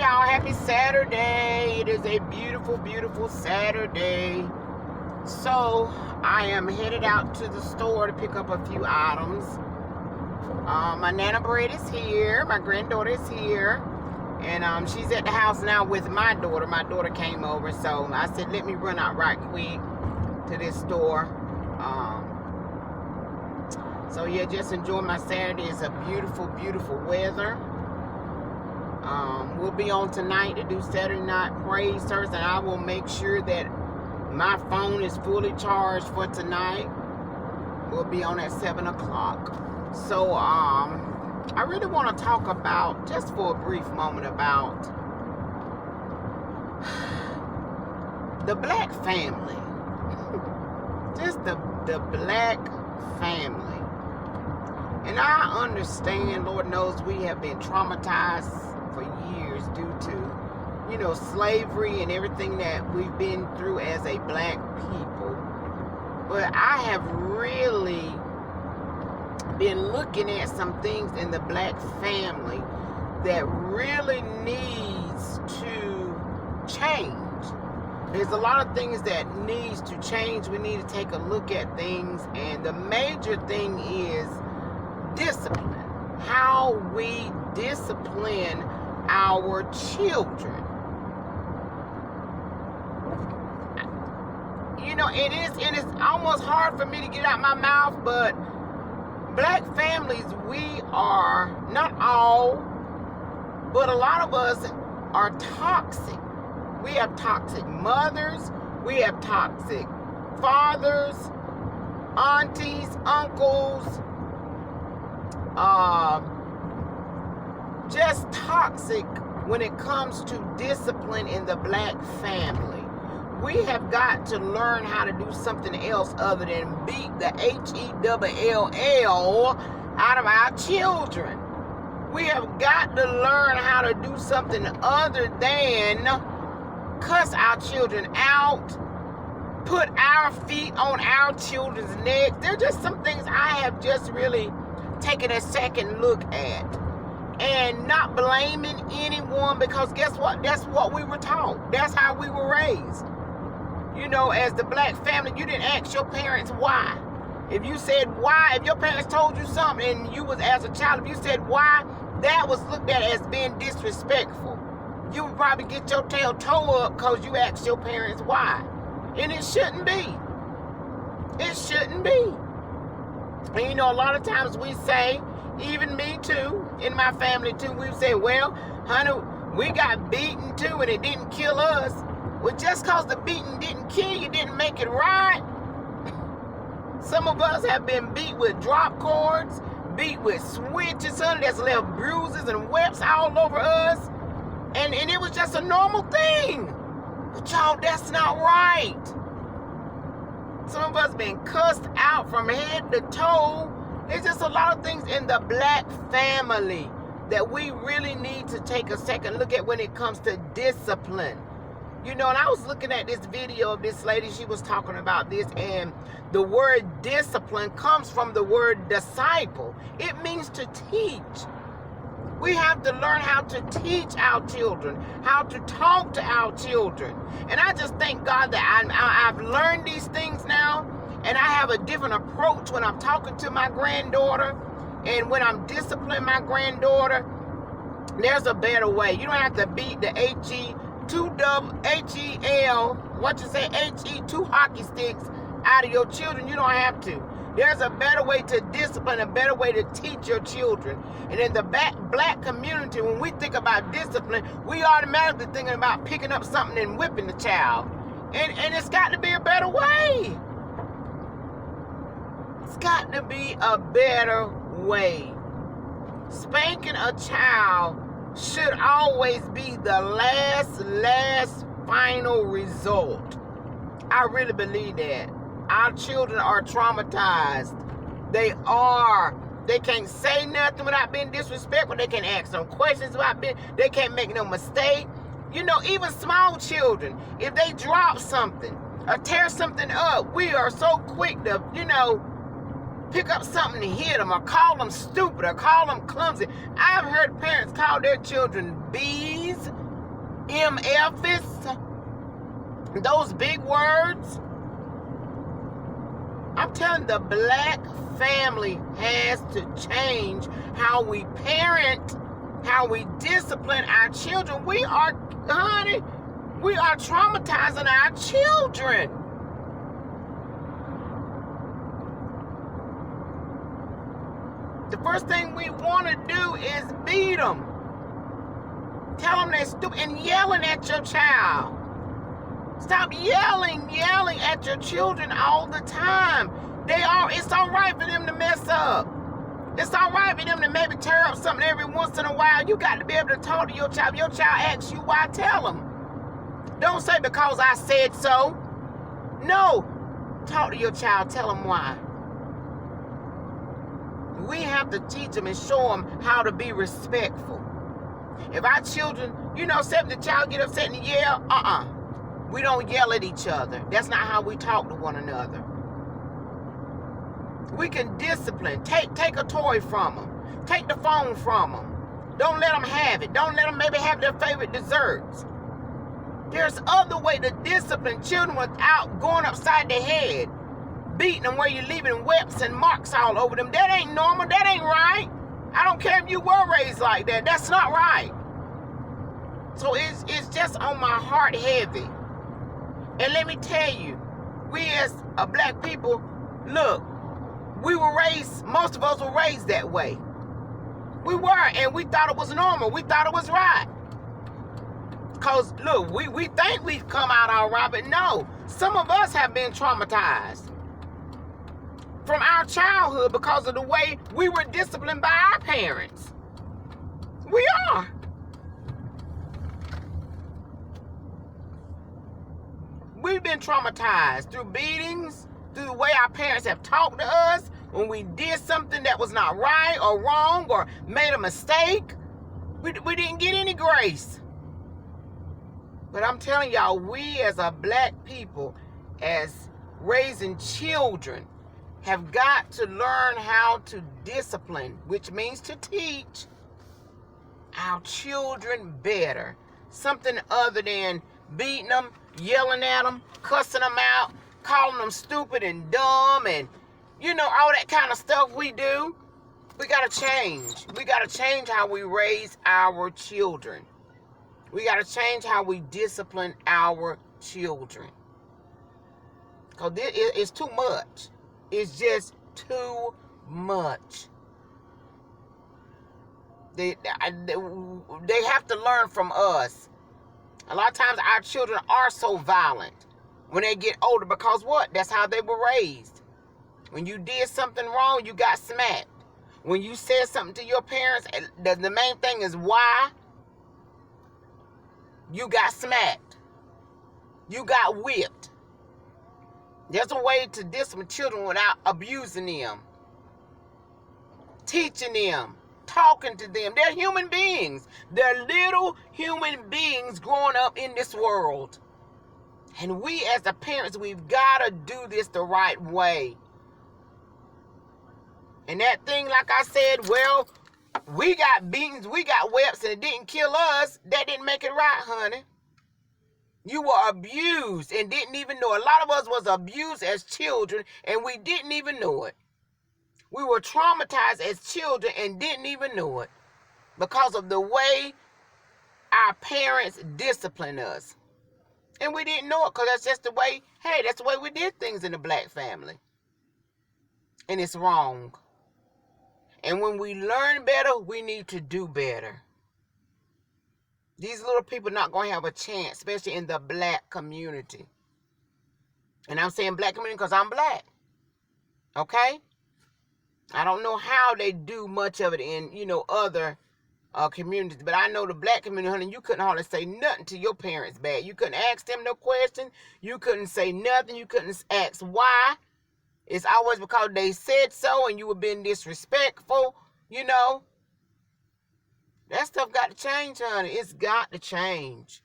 y'all, happy Saturday. It is a beautiful, beautiful Saturday. So I am headed out to the store to pick up a few items. My Nana Bread is here, my granddaughter is here, and she's at the house now with my daughter. My daughter came over, so I said let me run out right quick to this store. So yeah, just enjoy my Saturday. It's a beautiful, beautiful weather. We'll be on tonight to do Saturday night praise service, and I will make sure that my phone is fully charged for tonight. We'll be on at 7 o'clock. So I really want to talk about, just for a brief moment, about the black family. Just the black family. And I understand, Lord knows, we have been traumatized for years due to, slavery and everything that we've been through as a black people. But I have really been looking at some things in the black family that really needs to change. There's a lot of things that needs to change. We need to take a look at things, and the major thing is discipline. How we discipline our children. And it's almost hard for me to get out my mouth, but black families, we are, not all, but a lot of us are toxic. We have toxic mothers, we have toxic fathers, aunties, uncles, just toxic when it comes to discipline in the black family. We have got to learn how to do something else other than beat the H-E-double-L-L out of our children. We have got to learn how to do something other than cuss our children out, put our feet on our children's necks. There are just some things I have just really taken a second look at. And not blaming anyone, because guess what? That's what we were taught. That's how we were raised. As the black family, you didn't ask your parents why. If you said why, if your parents told you something and you was as a child, if you said why, that was looked at as being disrespectful. You would probably get your tail toe up because you asked your parents why. And it shouldn't be. It shouldn't be. And a lot of times we say, even me too, in my family too, we say, well, honey, we got beaten too and it didn't kill us. Well, just because the beating didn't kill you didn't make it right. Some of us have been beat with drop cords, beat with switches, honey, that's left bruises and webs all over us. And it was just a normal thing. But y'all, that's not right. Some of us been cussed out from head to toe. There's just a lot of things in the black family that we really need to take a second look at when it comes to discipline. And I was looking at this video of this lady, she was talking about this, and the word discipline comes from the word disciple. It means to teach. We have to learn how to teach our children, how to talk to our children. And I just thank God that I've learned these things now, and I have a different approach when I'm talking to my granddaughter, and when I'm disciplining my granddaughter. There's a better way. You don't have to beat the H-E-2 hockey sticks out of your children. You don't have to. There's a better way to discipline, a better way to teach your children. And in the black community, when we think about discipline, we automatically thinking about picking up something and whipping the child. And it's got to be a better way. It's got to be a better way. Spanking a child should always be the last final result. I really believe that. Our children are traumatized. They are. They can't say nothing without being disrespectful. They can't ask some questions without being, they can't make no mistake. Even small children, if they drop something or tear something up, we are so quick to, pick up something and hit them or call them stupid or call them clumsy. I've heard parents call their children bees, MFs, those big words. I'm telling you, the black family has to change how we parent, how we discipline our children. We are traumatizing our children. The first thing we want to do is beat them. Tell them they're stupid and yelling at your child. Stop yelling at your children all the time. It's all right for them to mess up. It's all right for them to maybe tear up something every once in a while. You got to be able to talk to your child. If your child asks you why, tell them. Don't say because I said so. No. Talk to your child. Tell them why. We have to teach them and show them how to be respectful. If our children, say if the child get upset and yell, we don't yell at each other. That's not how we talk to one another. We can discipline. Take a toy from them. Take the phone from them. Don't let them have it. Don't let them maybe have their favorite desserts. There's other way to discipline children without going upside their head, beating them where you're leaving webs and marks all over them. That ain't normal. That ain't right. I don't care if you were raised like that. That's not right. So it's just on my heart heavy. And let me tell you, we as a black people, look, most of us were raised that way. We were, and we thought it was normal. We thought it was right. Because, look, we think we've come out all right, but no. Some of us have been traumatized from our childhood because of the way we were disciplined by our parents. We are. We've been traumatized through beatings, through the way our parents have talked to us when we did something that was not right or wrong or made a mistake. We didn't get any grace. But I'm telling y'all, we as a black people, as raising children, have got to learn how to discipline, which means to teach our children better. Something other than beating them, yelling at them, cussing them out, calling them stupid and dumb, and all that kind of stuff we do. We got to change. We got to change how we raise our children. We got to change how we discipline our children. Because it's too much. It's just too much. They have to learn from us. A lot of times our children are so violent when they get older because what? That's how they were raised. When you did something wrong, you got smacked. When you said something to your parents, the main thing is why. You got smacked. You got whipped. There's a way to discipline children without abusing them. Teaching them. Talking to them. They're human beings. They're little human beings growing up in this world. And we as the parents, we've got to do this the right way. And that thing, like I said, well, we got beatings, we got webs, and it didn't kill us. That didn't make it right, honey. You were abused and didn't even know. A lot of us was abused as children, and we didn't even know it. We were traumatized as children and didn't even know it because of the way our parents disciplined us. And we didn't know it because that's just the way, that's the way we did things in the black family. And it's wrong. And when we learn better, we need to do better. These little people are not going to have a chance, especially in the black community. And I'm saying black community because I'm black. Okay? I don't know how they do much of it in, other communities. But I know the black community, honey, you couldn't hardly say nothing to your parents bad. You couldn't ask them no question. You couldn't say nothing. You couldn't ask why. It's always because they said so and you were being disrespectful, That stuff got to change, honey. It's got to change.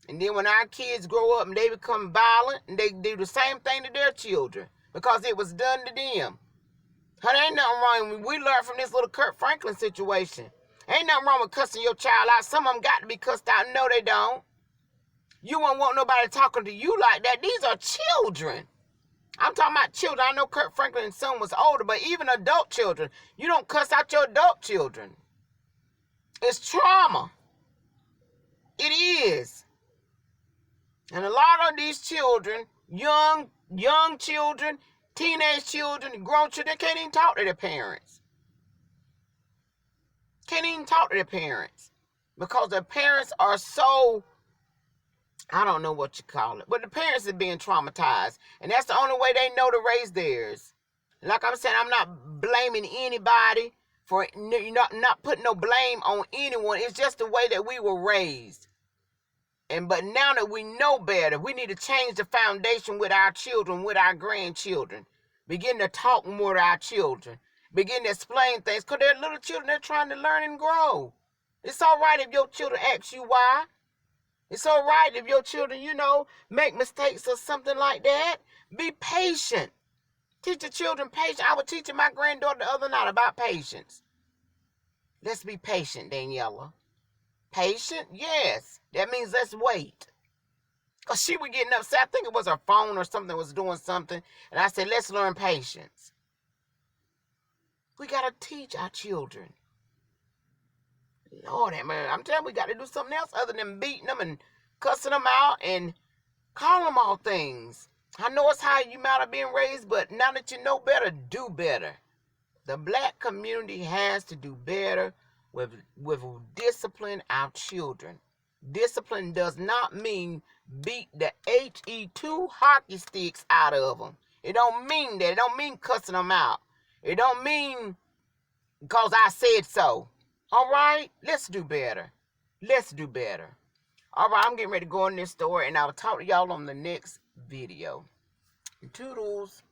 And then when our kids grow up and they become violent, and they do the same thing to their children because it was done to them. Honey, ain't nothing wrong. We learned from this little Kurt Franklin situation. Ain't nothing wrong with cussing your child out. Some of them got to be cussed out. No, they don't. You won't want nobody talking to you like that. These are children. I'm talking about children. I know Kirk Franklin's son was older, but even adult children, you don't cuss out your adult children. It's trauma. It is. And a lot of these children, young children, teenage children, grown children, they can't even talk to their parents. Can't even talk to their parents because their parents are so, I don't know what you call it, but the parents are being traumatized, and that's the only way they know to raise theirs. Like I'm saying, I'm not blaming anybody for not putting no blame on anyone. It's just the way that we were raised. But now that we know better, we need to change the foundation with our children, with our grandchildren. Begin to talk more to our children. Begin to explain things, because they're little children. They're trying to learn and grow. It's all right if your children ask you why. It's all right if your children, make mistakes or something like that. Be patient. Teach your children patience. I was teaching my granddaughter the other night about patience. Let's be patient, Daniela. Patient? Yes. That means let's wait. Because she was getting upset. I think it was her phone or something was doing something. And I said, let's learn patience. We got to teach our children. Lord, man, I'm telling you, we got to do something else other than beating them and cussing them out and calling them all things. I know it's how you might have been raised, but now that you know better, do better. The black community has to do better with discipline our children. Discipline does not mean beat the HE2 hockey sticks out of them. It don't mean that. It don't mean cussing them out. It don't mean because I said so. All right? Let's do better. Let's do better. All right, I'm getting ready to go in this store, and I'll talk to y'all on the next video. Toodles.